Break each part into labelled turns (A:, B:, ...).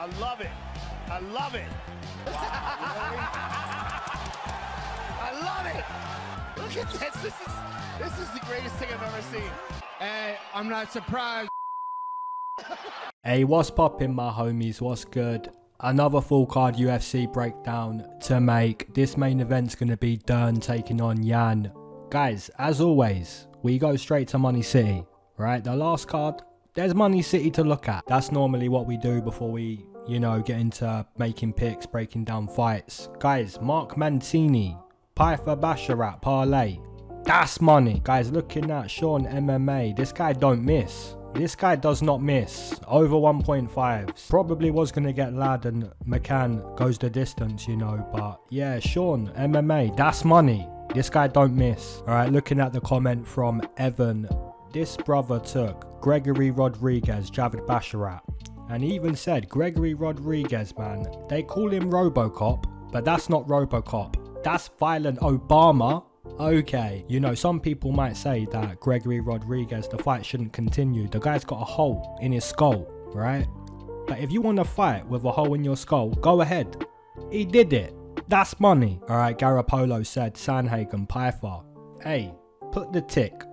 A: I love it. I love it. Wow, I love it. Look at this. This is the greatest thing I've ever seen.
B: Hey, I'm not surprised.
C: Hey, what's poppin', my homies? What's good? Another full card UFC breakdown to make. This main event's gonna be Dern taking on Yan. Guys, as always, we go straight to MoneyCity, right? The last card, there's MoneyCity to look at. That's normally what we do before we, get into making picks, breaking down fights. Guys, Mark Mancini, Pytha Basharat, parlay. That's money. Guys, looking at Sean MMA, this guy don't miss. This guy does not miss. Over 1.5. Probably was going to get Lad and McCann goes the distance, But yeah, Sean MMA, that's money. This guy don't miss. Alright, looking at the comment from Evan. This brother took Gregory Rodriguez, Javid Basharat. And he even said, Gregory Rodriguez, man, they call him Robocop, but that's not Robocop. That's Violent Obama. Okay, some people might say that Gregory Rodriguez, the fight shouldn't continue. The guy's got a hole in his skull, right? But if you want to fight with a hole in your skull, go ahead. He did it. That's money. Alright, Garapolo said Sanhagen, Pytha. Hey, put the tick,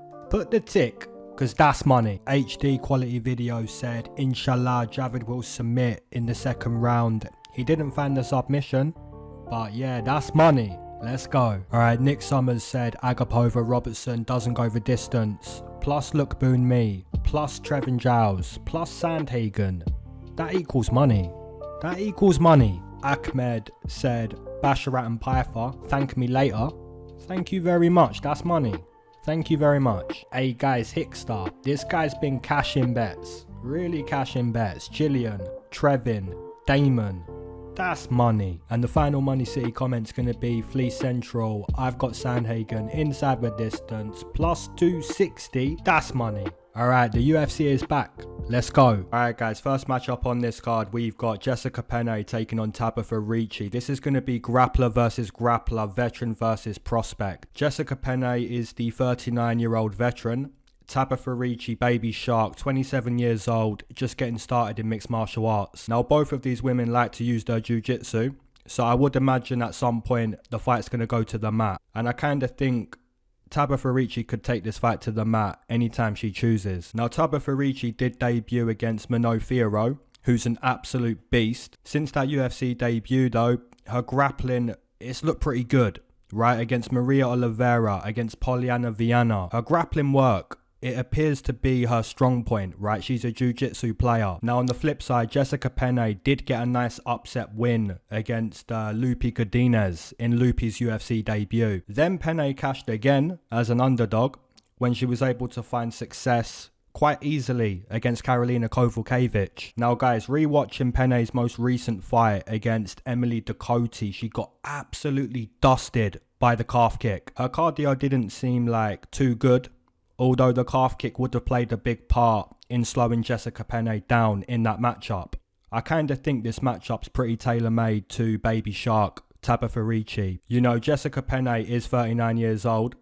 C: because that's money. HD quality video said, Inshallah, Javid will submit in the second round. He didn't find the submission, but yeah, that's money. Let's go. Alright, Nick Summers said Agapova Robertson doesn't go the distance. Plus Lookboon me. Plus Trevin Giles. Plus Sandhagen. That equals money. That equals money. Ahmed said Basharat and Pytha, thank me later. Thank you very much. That's money. Thank you very much. Hey guys, Hickstar. This guy's been cashing bets. Really cashing bets. Gillian, Trevin, Damon. That's money. And the final MoneyCity comment's going to be Fleece Central. I've got Sandhagen inside the distance. Plus 260. That's money. Alright, the UFC is back. Let's go. Alright guys, first matchup on this card, we've got Jessica Penne taking on Tabatha Ricci. This is going to be grappler versus grappler, veteran versus prospect. Jessica Penne is the 39-year-old veteran. Tabatha Ricci, baby shark, 27 years old, just getting started in mixed martial arts. Now both of these women like to use their jiu-jitsu, so I would imagine at some point the fight's going to go to the mat. And I kind of think Tabatha Ricci could take this fight to the mat anytime she chooses. Now Tabatha Ricci did debut against Mano Fiorot, who's an absolute beast. Since that UFC debut though, her grappling, it's looked pretty good, right? Against Maria Oliveira, against Poliana Viana. Her grappling work, it appears to be her strong point, right? She's a jiu-jitsu player. Now on the flip side, Jessica Penne did get a nice upset win against Lupi Godinez in Lupi's UFC debut. Then Penne cashed again as an underdog when she was able to find success quite easily against Karolina Kowalkiewicz. Now guys, rewatching Penne's most recent fight against Emily Ducote, she got absolutely dusted by the calf kick. Her cardio didn't seem like too good, although the calf kick would have played a big part in slowing Jessica Penne down in that matchup. I kind of think this matchup's pretty tailor-made to baby shark Tabatha Ricci. Jessica Penne is 39 years old.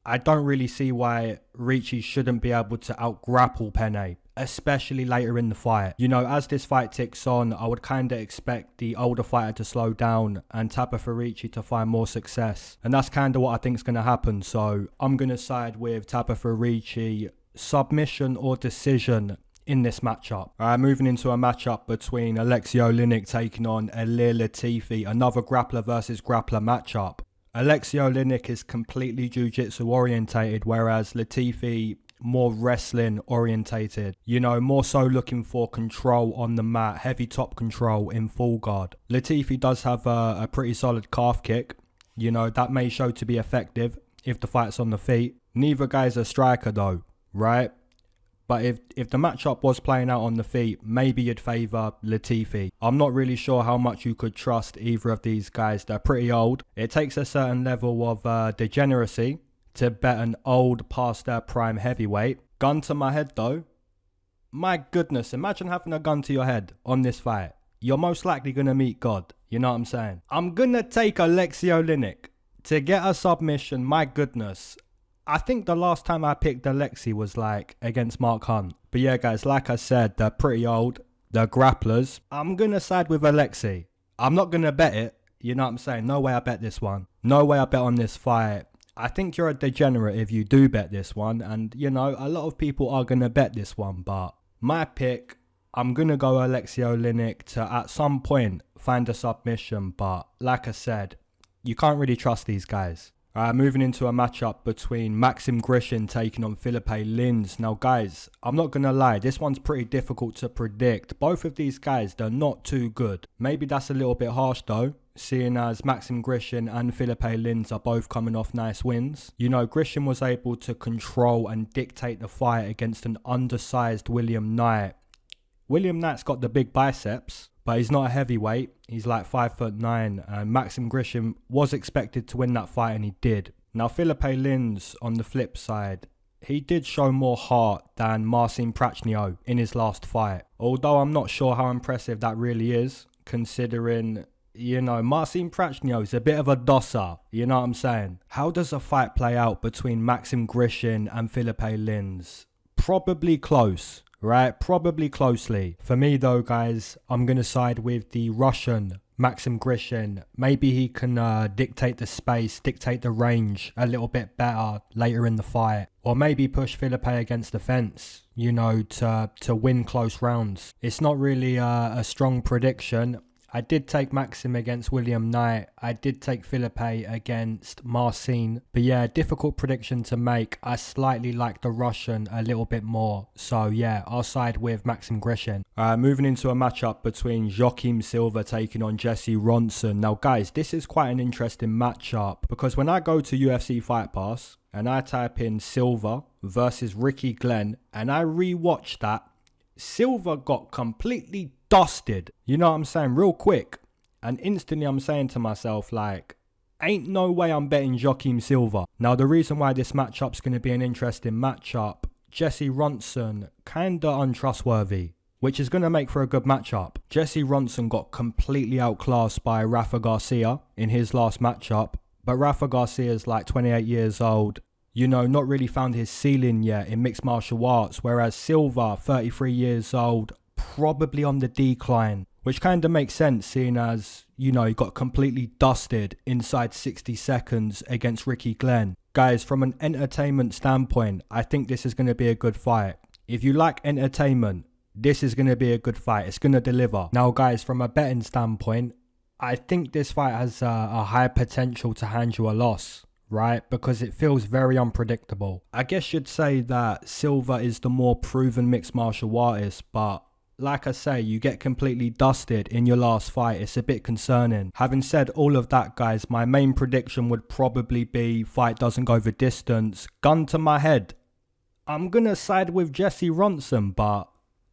C: I don't really see why Ricci shouldn't be able to out-grapple Penne, especially later in the fight. As this fight ticks on, I would kind of expect the older fighter to slow down and Tabatha Ricci to find more success. And that's kind of what I think is going to happen. So I'm going to side with Tabatha Ricci, submission or decision in this matchup. Alright, moving into a matchup between Aleksei Olenik taking on Ilir Latifi, another grappler versus grappler matchup. Aleksei Olenik is completely jiu-jitsu orientated, whereas Latifi more wrestling orientated, more so looking for control on the mat, heavy top control in full guard. Latifi does have a pretty solid calf kick, that may show to be effective if the fight's on the feet. Neither guy's a striker though, right? But if the matchup was playing out on the feet, maybe you'd favour Latifi. I'm not really sure how much you could trust either of these guys. They're pretty old. It takes a certain level of degeneracy to bet an old past their prime heavyweight. Gun to my head though. My goodness, imagine having a gun to your head on this fight. You're most likely going to meet God. You know what I'm saying? I'm going to take Aleksei Olenik to get a submission. My goodness. I think the last time I picked Aleksei was like against Mark Hunt. But yeah guys, like I said, they're pretty old. the grapplers, I'm going to side with Aleksei. I'm not going to bet it. You know what I'm saying? No way I bet this one. No way I bet on this fight. I think you're a degenerate if you do bet this one. And, you know, a lot of people are going to bet this one. But my pick, I'm going to go Aleksei Olenik to, at some point, find a submission. But, like I said, you can't really trust these guys. Moving into a matchup between Maxim Grishin taking on Phillipe Lins. Now, guys, I'm not going to lie. This one's pretty difficult to predict. Both of these guys, they're not too good. Maybe that's a little bit harsh, though, seeing as Maxim Grishin and Phillipe Lins are both coming off nice wins. You know, Grishin was able to control and dictate the fight against an undersized William Knight. William Knight's got the big biceps, but he's not a heavyweight. He's like 5'9", and Maxim Grishin was expected to win that fight, and he did. Now, Phillipe Lins, on the flip side, he did show more heart than Marcin Prachnio in his last fight. Although I'm not sure how impressive that really is, considering, you know, Marcin Prachnio is a bit of a dosser, you know what I'm saying? How does a fight play out between Maxim Grishin and Phillipe Lins? Probably close. Right, probably closely. For me though, guys, I'm going to side with the Russian, Maxim Grishin. Maybe he can dictate the space, dictate the range a little bit better later in the fight. Or maybe push Phillipe against the fence, you know, to win close rounds. It's not really a strong prediction. I did take Maxim against William Knight. I did take Phillipe against Marcin. But yeah, difficult prediction to make. I slightly like the Russian a little bit more. So yeah, I'll side with Maxim Grishin. Moving into a matchup between Joaquim Silva taking on Jesse Ronson. Now guys, this is quite an interesting matchup, because when I go to UFC Fight Pass and I type in Silva versus Ricci Glenn and I rewatch that, Silva got completely dusted, you know what I'm saying, real quick. And instantly I'm saying to myself, like, ain't no way I'm betting Joaquim Silva. Now, the reason why this matchup's going to be an interesting matchup, Jesse Ronson, kinda untrustworthy, which is going to make for a good matchup. Jesse Ronson got completely outclassed by Rafa Garcia in his last matchup, but Rafa Garcia's like 28 years old, you know, not really found his ceiling yet in mixed martial arts, whereas Silva, 33 years old, probably on the decline, which kind of makes sense seeing as, you know, he got completely dusted inside 60 seconds against Ricci Glenn. Guys, from an entertainment standpoint, I think this is going to be a good fight. If you like entertainment, this is going to be a good fight. It's going to deliver. Now, guys, from a betting standpoint, I think this fight has a high potential to hand you a loss, right? Because it feels very unpredictable. I guess you'd say that Silva is the more proven mixed martial artist, but like I say, you get completely dusted in your last fight. It's a bit concerning. Having said all of that, guys, my main prediction would probably be fight doesn't go the distance. Gun to my head, I'm going to side with Jesse Ronson, but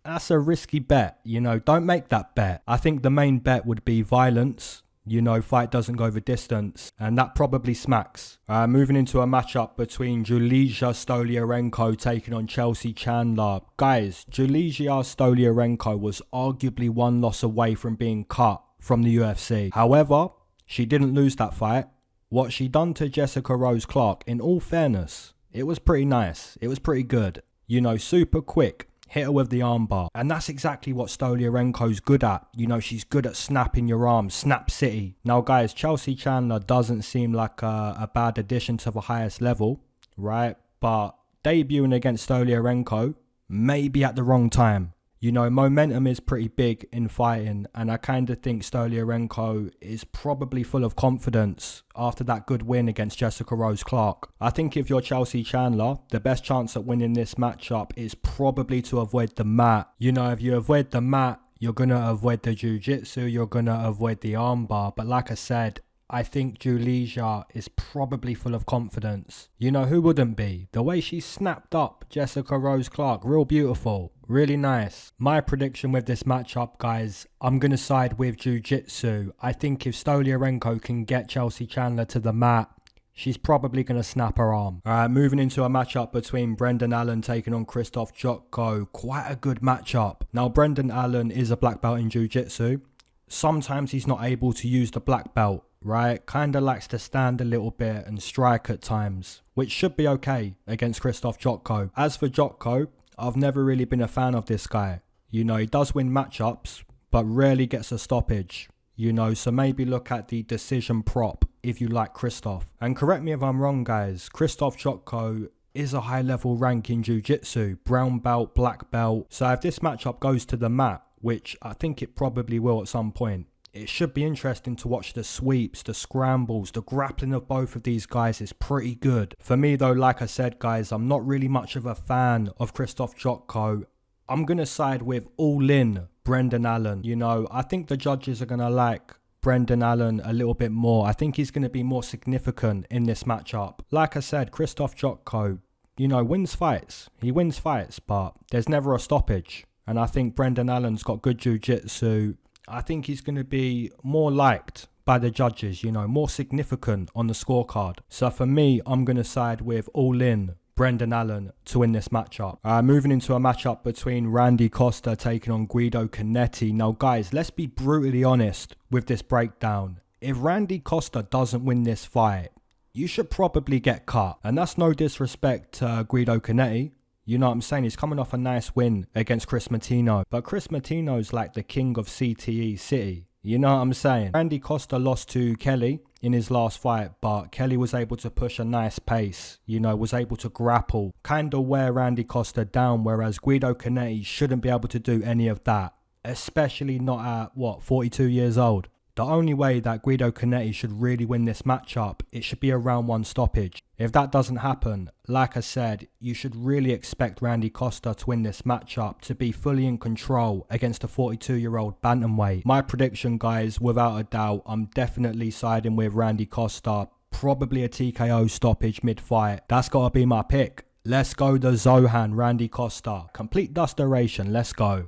C: that's a risky bet. You know, don't make that bet. I think the main bet would be violence. You know, fight doesn't go the distance, and that probably smacks. Moving into a matchup between Julija Stoliarenko taking on Chelsea Chandler. Guys, Julija Stoliarenko was arguably one loss away from being cut from the UFC. However, she didn't lose that fight. What she done to Jessica Rose Clark, in all fairness, it was pretty nice. It was pretty good. You know, super quick. Hit her with the armbar. And that's exactly what Stoliarenko's good at. You know, she's good at snapping your arm. Snap City. Now, guys, Chelsea Chandler doesn't seem like a bad addition to the highest level, right? But debuting against Stoliarenko, maybe at the wrong time. You know, momentum is pretty big in fighting, and I kind of think Stoliarenko is probably full of confidence after that good win against Jessica Rose Clark. I think if you're Chelsea Chandler, the best chance at winning this matchup is probably to avoid the mat. You know, if you avoid the mat, you're going to avoid the jiu-jitsu, you're going to avoid the armbar. But like I said, I think Julija is probably full of confidence. You know, who wouldn't be? The way she snapped up Jessica Rose Clark, real beautiful, really nice. My prediction with this matchup, guys, I'm going to side with Jiu-Jitsu. I think if Stoliarenko can get Chelsea Chandler to the mat, she's probably going to snap her arm. Moving into a matchup between Brendan Allen taking on Krzysztof Jotko. Quite a good matchup. Now, Brendan Allen is a black belt in Jiu-Jitsu. Sometimes he's not able to use the black belt, right? Kinda likes to stand a little bit and strike at times, which should be okay against Krzysztof Jotko. As for Jotko, I've never really been a fan of this guy. You know, he does win matchups, but rarely gets a stoppage. You know, so maybe look at the decision prop if you like Krzysztof. And correct me if I'm wrong, guys. Krzysztof Jotko is a high-level rank in jiu-jitsu. Brown belt, black belt. So if this matchup goes to the mat, which I think it probably will at some point, it should be interesting to watch the sweeps, the scrambles, the grappling of both of these guys is pretty good. For me though, like I said, guys, I'm not really much of a fan of Krzysztof Jotko. I'm going to side with all-in Brendan Allen. You know, I think the judges are going to like Brendan Allen a little bit more. I think he's going to be more significant in this matchup. Like I said, Krzysztof Jotko, you know, wins fights. He wins fights, but there's never a stoppage. And I think Brendan Allen's got good jiu-jitsu. I think he's going to be more liked by the judges, you know, more significant on the scorecard. So for me, I'm going to side with all-in Brendan Allen to win this matchup. Moving into a matchup between Randy Costa taking on Guido Cannetti. Now guys, let's be brutally honest with this breakdown. If Randy Costa doesn't win this fight, you should probably get cut. And that's no disrespect to Guido Cannetti. You know what I'm saying? He's coming off a nice win against Chris Martino. But Chris Martino's like the king of CTE City. You know what I'm saying? Randy Costa lost to Kelly in his last fight, but Kelly was able to push a nice pace, you know, was able to grapple, kind of wear Randy Costa down, whereas Guido Cannetti shouldn't be able to do any of that, especially not at, 42 years old. The only way that Guido Cannetti should really win this matchup, it should be a round one stoppage. If that doesn't happen, like I said, you should really expect Randy Costa to win this matchup to be fully in control against a 42-year-old bantamweight. My prediction, guys, without a doubt, I'm definitely siding with Randy Costa. Probably a TKO stoppage mid-fight. That's got to be my pick. Let's go the Zohan, Randy Costa. Complete dust duration, let's go.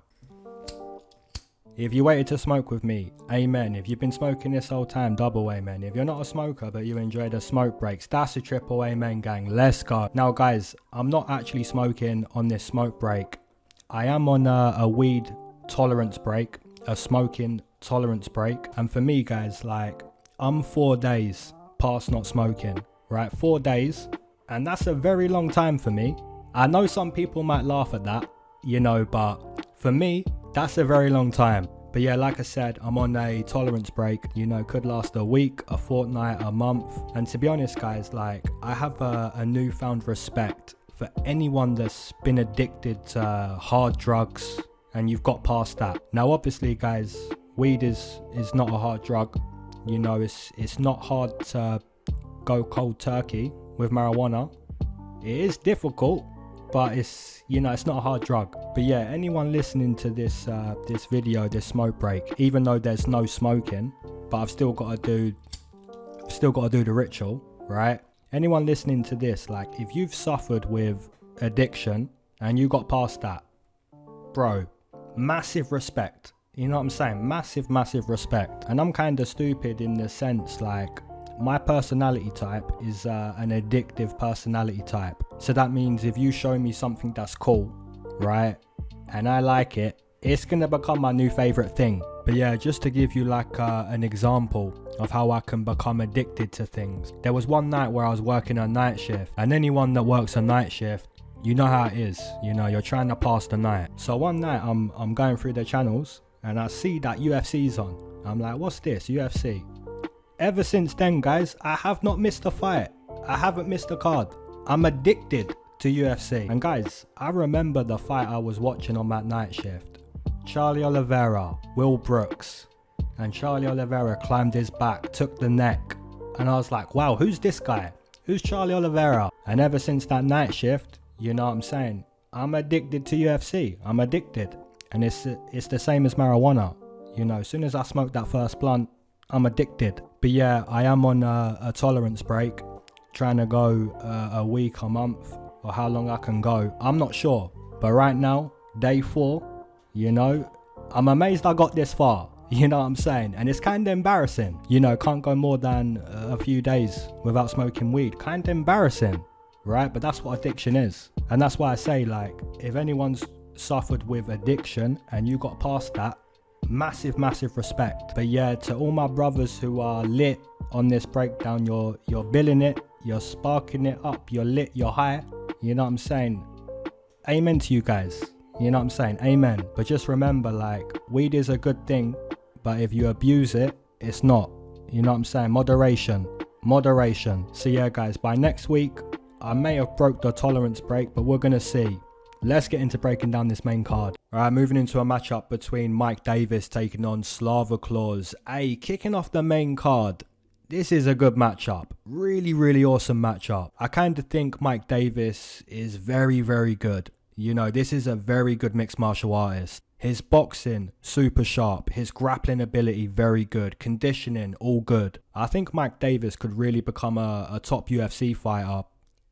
C: If you waited to smoke with me, amen. If you've been smoking this whole time, double amen. If you're not a smoker but you enjoy the smoke breaks, that's a triple amen, gang. Let's go. Now guys, I'm not actually smoking on this smoke break. I am on a weed tolerance break, a smoking tolerance break. And for me, guys, like, I'm 4 days past not smoking, right? 4 days. And that's a very long time for me. I know some people might laugh at that, you know, but for me, that's a very long time. But yeah, like I said, I'm on a tolerance break, you know, could last a week, a fortnight, a month. And to be honest, guys, like, I have a newfound respect for anyone that's been addicted to hard drugs and you've got past that. Now, obviously, guys, weed is not a hard drug. You know, it's not hard to go cold turkey with marijuana. It is difficult, but it's, you know, it's not a hard drug. But yeah, anyone listening to this this video, this smoke break, even though there's no smoking, but I've still got to do the ritual, right? Anyone listening to this, like, if you've suffered with addiction and you got past that, bro, massive respect. You know what I'm saying? Massive respect. And I'm kind of stupid in the sense, like, my personality type is an addictive personality type. So that means if you show me something that's cool, right, and I like it, it's gonna become my new favorite thing. But yeah, just to give you like an example of how I can become addicted to things. There was one night where I was working a night shift, and anyone that works a night shift, you know how it is. You know, you're trying to pass the night. So one night I'm going through the channels and I see that UFC's on. I'm like, what's this? UFC. Ever since then, guys, I have not missed a fight. I haven't missed a card. I'm addicted to UFC. And guys, I remember the fight I was watching on that night shift. Charlie Oliveira, Will Brooks. And Charlie Oliveira climbed his back, took the neck. And I was like, wow, who's this guy? Who's Charlie Oliveira? And ever since that night shift, you know what I'm saying? I'm addicted to UFC. I'm addicted. And it's the same as marijuana. You know, as soon as I smoke that first blunt, I'm addicted. But yeah, I am on a tolerance break, trying to go a week, a month, or how long I can go. I'm not sure. But right now, day 4, you know, I'm amazed I got this far. You know what I'm saying? And it's kind of embarrassing. You know, can't go more than a few days without smoking weed. Kind of embarrassing, right? But that's what addiction is. And that's why I say, like, if anyone's suffered with addiction and you got past that, massive respect. But yeah, to all my brothers who are lit on this breakdown, you're billing it, you're sparking it up, you're lit, you're high, you know what I'm saying? Amen to you guys. You know what I'm saying? Amen. But just remember, like, weed is a good thing, but if you abuse it, it's not. You know what I'm saying? Moderation. Moderation. So yeah, guys, by next week, I may have broke the tolerance break, but we're going to see. Let's get into breaking down this main card. Alright, moving into a matchup between Mike Davis taking on Slava Claus. Hey, kicking off the main card. This is a good matchup. Really, really awesome matchup. I kind of think Mike Davis is very, very good. You know, this is a very good mixed martial artist. His boxing, super sharp. His grappling ability, very good. Conditioning, all good. I think Mike Davis could really become a top UFC fighter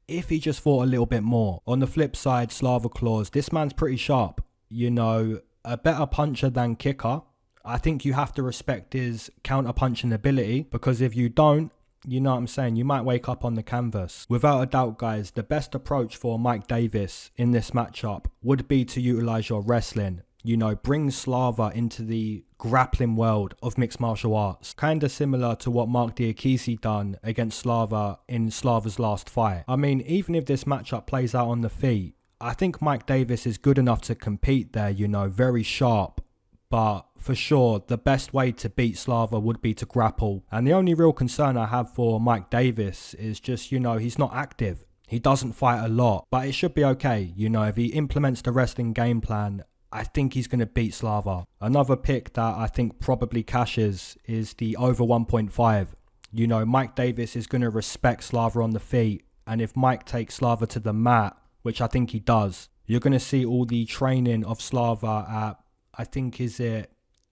C: if he just fought a little bit more. On the flip side, Slava Claus, this man's pretty sharp. You know, a better puncher than kicker. I think you have to respect his counter-punching ability, because if you don't, you know what I'm saying, you might wake up on the canvas. Without a doubt, guys, the best approach for Mike Davis in this matchup would be to utilize your wrestling. You know, bring Slava into the grappling world of mixed martial arts. Kind of similar to what Mark Diakisi done against Slava in Slava's last fight. I mean, even if this matchup plays out on the feet, I think Mike Davis is good enough to compete there, you know, very sharp. But for sure, the best way to beat Slava would be to grapple. And the only real concern I have for Mike Davis is just, you know, he's not active. He doesn't fight a lot, but it should be okay. You know, if he implements the wrestling game plan, I think he's going to beat Slava. Another pick that I think probably cashes is the over 1.5. You know, Mike Davis is going to respect Slava on the feet. And if Mike takes Slava to the mat, which I think he does, you're going to see all the training of Slava at, I think, is it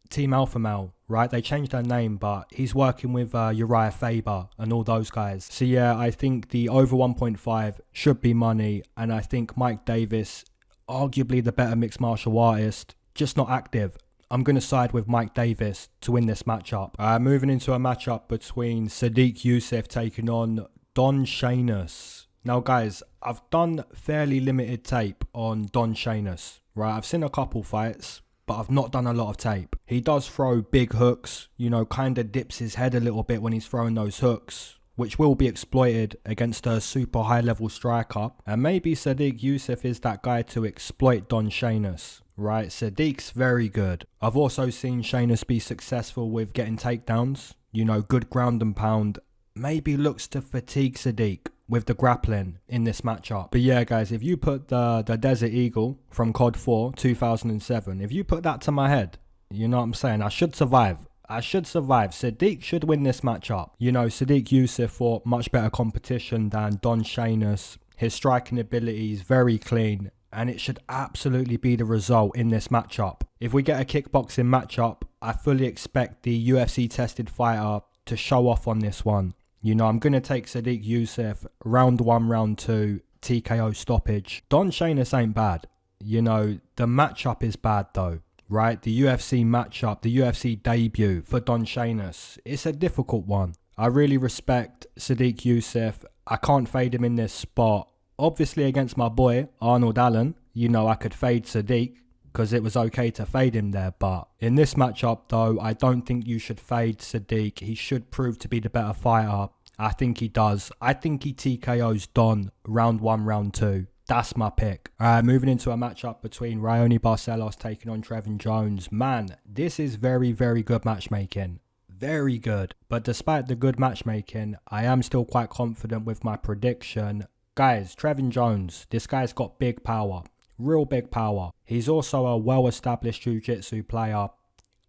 C: Team Alpha Male, right? They changed their name, but he's working with Uriah Faber and all those guys. So yeah, I think the over 1.5 should be money. And I think Mike Davis, arguably the better mixed martial artist, just not active. I'm going to side with Mike Davis to win this matchup. Moving into a matchup between Sodiq Yusuff taking on Don Shainis. Now guys, I've done fairly limited tape on Don Shainis, right? I've seen a couple fights, but I've not done a lot of tape. He does throw big hooks, you know, kind of dips his head a little bit when he's throwing those hooks, which will be exploited against a super high level striker. And maybe Sodiq Yusuff is that guy to exploit Don Shainis, right? Sodiq's very good. I've also seen Shainis be successful with getting takedowns, you know, good ground and pound. Maybe looks to fatigue Sodiq with the grappling in this matchup. But yeah, guys, if you put the Desert Eagle from COD 4 2007, if you put that to my head, you know what I'm saying, I should survive. I should survive. Sodiq should win this matchup. You know, Sodiq Yusuff fought much better competition than Don Shainis. His striking ability is very clean, and it should absolutely be the result in this matchup. If we get a kickboxing matchup, I fully expect the UFC tested fighter to show off on this one. You know, I'm going to take Sodiq Yusuff round 1, round 2, TKO stoppage. Don Shainis ain't bad. You know, the matchup is bad though, right? The UFC matchup, the UFC debut for Don Shainis, it's a difficult one. I really respect Sodiq Yusuff. I can't fade him in this spot. Obviously against my boy, Arnold Allen, you know, I could fade Sodiq because it was okay to fade him there. But in this matchup though, I don't think you should fade Sodiq. He should prove to be the better fighter. I think he does. I think he TKOs Don round 1, round 2. That's my pick. Moving into a matchup between Raoni Barcelos taking on Trevin Jones. Man, this is very, very good matchmaking. Very good. But despite the good matchmaking, I am still quite confident with my prediction. Guys, Trevin Jones, this guy's got big power. Real big power. He's also a well-established jiu-jitsu player.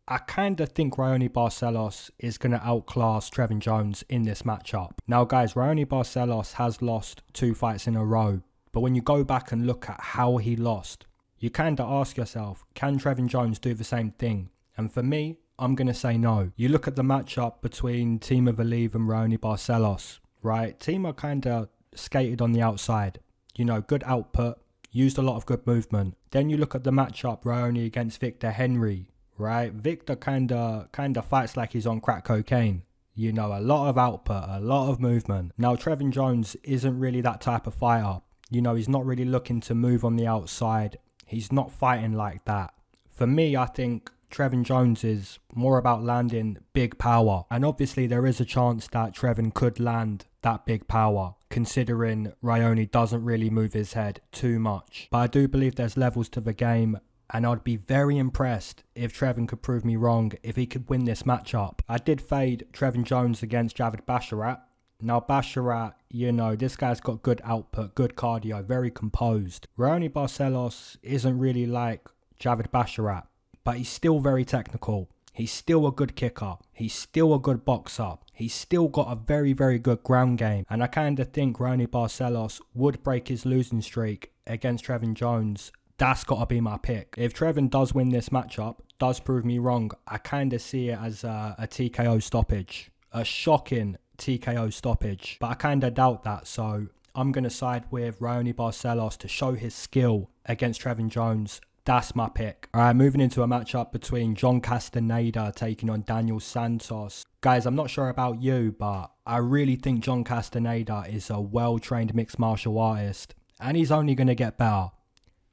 C: I kind of think Raoni Barcelos is going to outclass Trevin Jones in this matchup. Now guys, Raoni Barcelos has lost 2 fights in a row. But when you go back and look at how he lost, you kind of ask yourself, can Trevin Jones do the same thing? And for me, I'm going to say no. You look at the matchup between Team of Ilir and Raoni Barcelos, right? Team are kind of skated on the outside. You know, good output, used a lot of good movement. Then you look at the matchup, Raoni against Victor Henry, right? Victor kind of fights like he's on crack cocaine. You know, a lot of output, a lot of movement. Now, Trevin Jones isn't really that type of fighter. You know, he's not really looking to move on the outside. He's not fighting like that. For me, I think Trevin Jones is more about landing big power. And obviously, there is a chance that Trevin could land that big power, considering Raoni doesn't really move his head too much. But I do believe there's levels to the game, and I'd be very impressed if Trevin could prove me wrong, if he could win this matchup. I did fade Trevin Jones against Javid Basharat. Now Basharat, you know, this guy's got good output, good cardio, very composed. Raoni Barcelos isn't really like Javid Basharat, but he's still very technical. He's still a good kicker. He's still a good boxer. He's still got a very, very good ground game. And I kind of think Raoni Barcelos would break his losing streak against Trevin Jones. That's got to be my pick. If Trevin does win this matchup, does prove me wrong, I kind of see it as a TKO stoppage. A shocking TKO stoppage. But I kind of doubt that, so I'm going to side with Raoni Barcelos to show his skill against Trevin Jones. That's my pick. Alright, moving into a matchup between John Castaneda taking on Daniel Santos. Guys, I'm not sure about you, but I really think John Castaneda is a well-trained mixed martial artist. And he's only going to get better.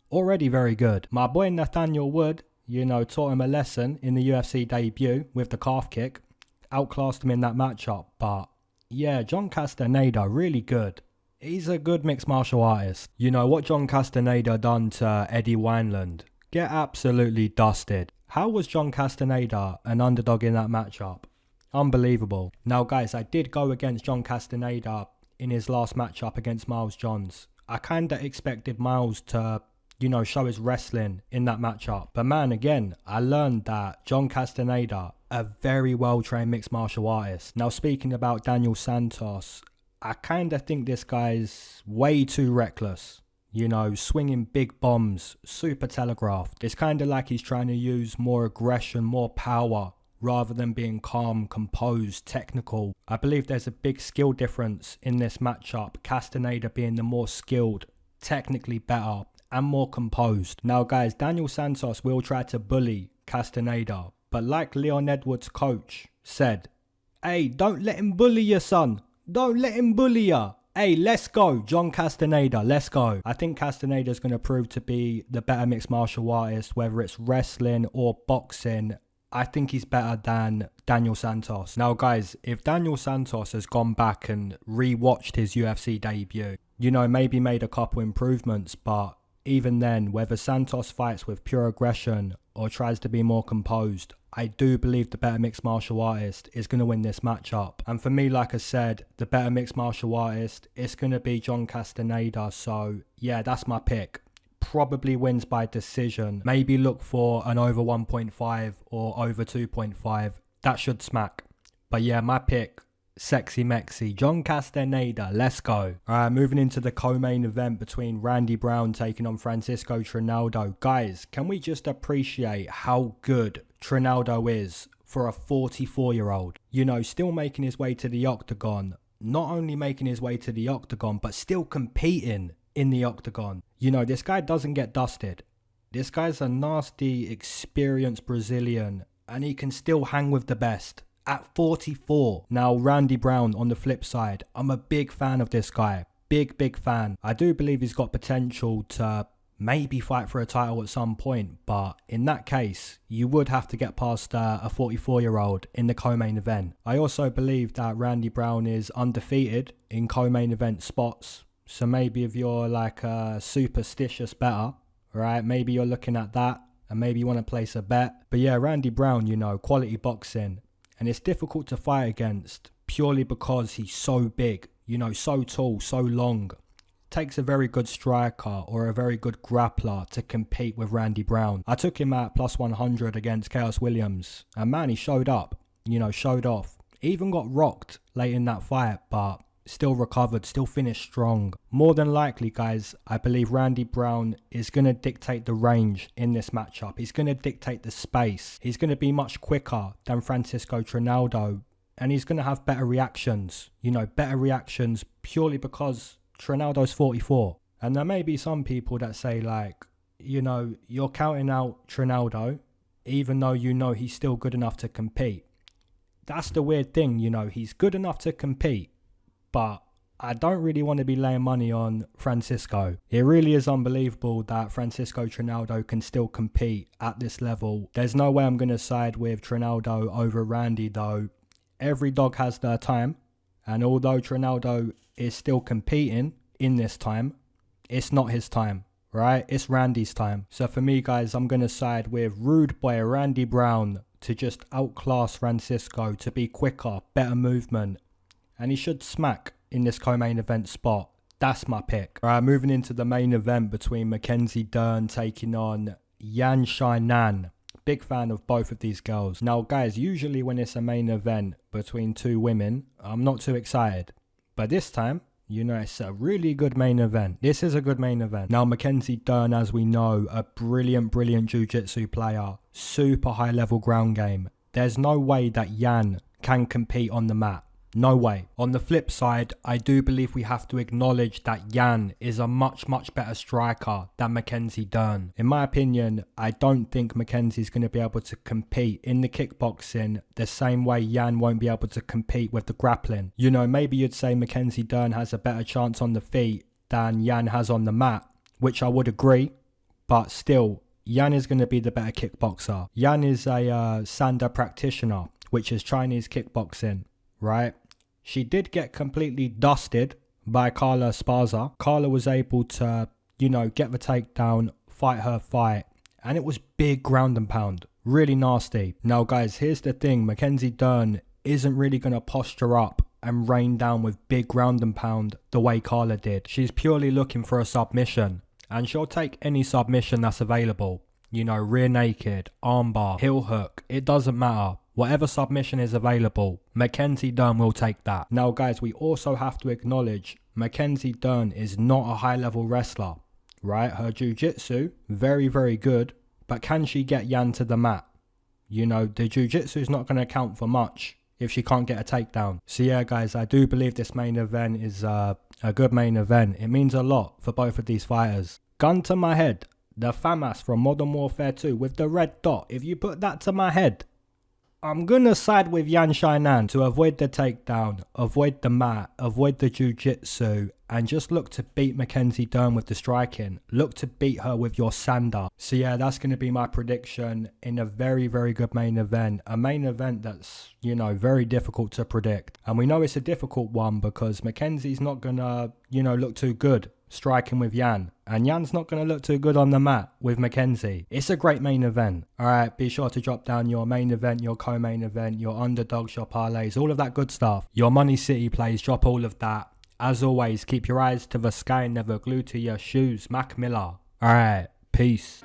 C: Already very good. My boy Nathaniel Wood, you know, taught him a lesson in the UFC debut with the calf kick. Outclassed him in that matchup. But yeah, John Castaneda, really good. He's a good mixed martial artist. You know, what John Castaneda done to Eddie Wineland? Get absolutely dusted. How was John Castaneda an underdog in that matchup? Unbelievable. Now guys, I did go against John Castaneda in his last matchup against Miles Johns. I kinda expected Miles to, you know, show his wrestling in that matchup. But man, again, I learned that John Castaneda, a very well-trained mixed martial artist. Now speaking about Daniel Santos, I kind of think this guy's way too reckless. You know, swinging big bombs, super telegraphed. It's kind of like he's trying to use more aggression, more power, rather than being calm, composed, technical. I believe there's a big skill difference in this matchup. Castaneda being the more skilled, technically better, and more composed. Now guys, Daniel Santos will try to bully Castaneda. But like Leon Edwards' coach said, hey, don't let him bully you, son. Don't let him bully ya. Hey, let's go. John Castaneda, let's go. I think Castaneda's going to prove to be the better mixed martial artist, whether it's wrestling or boxing. I think he's better than Daniel Santos. Now, guys, if Daniel Santos has gone back and re-watched his UFC debut, you know, maybe made a couple improvements, but even then, whether Santos fights with pure aggression or tries to be more composed, I do believe the better mixed martial artist is going to win this matchup. And for me, like I said, the better mixed martial artist is going to be John Castaneda. So yeah, that's my pick. Probably wins by decision. Maybe look for an over 1.5 or over 2.5. That should smack. But yeah, my pick, Sexy Mexi, John Castaneda, let's go. Alright, moving into the co-main event between Randy Brown taking on Francisco Trinaldo. Guys, can we just appreciate how good Trinaldo is for a 44-year-old? You know, still making his way to the octagon. Not only making his way to the octagon, but still competing in the octagon. You know, this guy doesn't get dusted. This guy's a nasty, experienced Brazilian, and he can still hang with the best. At 44. Now, Randy Brown on the flip side, I'm a big fan of this guy. Big fan. I do believe he's got potential to maybe fight for a title at some point, but in that case, you would have to get past a 44-year-old in the co-main event. I also believe that Randy Brown is undefeated in co-main event spots, so maybe if you're like a superstitious bettor, right, maybe you're looking at that and maybe you want to place a bet. But yeah, Randy Brown, you know, quality boxing. And it's difficult to fight against purely because he's so big, you know, so tall, so long. Takes a very good striker or a very good grappler to compete with Randy Brown. I took him at plus 100 against Chaos Williams. And man, he showed up, you know, showed off. He even got rocked late in that fight, but still recovered, still finished strong. More than likely, guys, I believe Randy Brown is going to dictate the range in this matchup. He's going to dictate the space. He's going to be much quicker than Francisco Trinaldo, and he's going to have better reactions. You know, better reactions purely because Trinaldo's 44. And there may be some people that say, like, you know, you're counting out Trinaldo even though you know he's still good enough to compete. That's the weird thing, you know, he's good enough to compete. But I don't really want to be laying money on Francisco. It really is unbelievable that Francisco Trinaldo can still compete at this level. There's no way I'm going to side with Trinaldo over Randy though. Every dog has their time. And although Ronaldo is still competing in this time, it's not his time, right? It's Randy's time. So for me, guys, I'm going to side with rude boy Randy Brown to just outclass Francisco, to be quicker, better movement. And he should smack in this co-main event spot. That's my pick. All right, moving into the main event between Mackenzie Dern taking on Xiaonan. Big fan of both of these girls. Now, guys, usually when it's a main event between two women, I'm not too excited. But this time, you know, it's a really good main event. This is a good main event. Now, Mackenzie Dern, as we know, a brilliant jiu-jitsu player. Super high-level ground game. There's no way that Yan can compete on the mat. No way. On the flip side, I do believe we have to acknowledge that Yan is a much better striker than Mackenzie Dern. In my opinion, I don't think Mackenzie's going to be able to compete in the kickboxing the same way Yan won't be able to compete with the grappling. You know, maybe you'd say Mackenzie Dern has a better chance on the feet than Yan has on the mat, which I would agree, but still, Yan is going to be the better kickboxer. Yan is a Sanda practitioner, which is Chinese kickboxing, right? She did get completely dusted by Carla Esparza. Carla was able to, you know, get the takedown, fight her fight. And it was big ground and pound. Really nasty. Now, guys, here's the thing. Mackenzie Dern isn't really going to posture up and rain down with big ground and pound the way Carla did. She's purely looking for a submission. And she'll take any submission that's available. You know, rear naked, armbar, heel hook. It doesn't matter. Whatever submission is available, Mackenzie Dern will take that. Now, guys, we also have to acknowledge Mackenzie Dern is not a high-level wrestler, right? Her jiu-jitsu, very good, but can she get Yan to the mat? You know, the jiu-jitsu is not going to count for much if she can't get a takedown. So yeah, guys, I do believe this main event is a good main event. It means a lot for both of these fighters. Gun to my head, the FAMAS from Modern Warfare 2 with the red dot. If you put that to my head, I'm going to side with Xiaonan to avoid the takedown, avoid the mat, avoid the jiu-jitsu, and just look to beat Mackenzie Dern with the striking. Look to beat her with your sander. So yeah, that's going to be my prediction in a very good main event. A main event that's, you know, very difficult to predict. And we know it's a difficult one because Mackenzie's not going to, you know, look too good striking with Yan. And Yan's not going to look too good on the mat with Mackenzie. It's a great main event. Alright, be sure to drop down your main event, your co-main event, your underdogs, your parlays, all of that good stuff. Your MoneyCity plays, drop all of that. As always, keep your eyes to the sky and never glued to your shoes. Mac Miller. Alright, peace.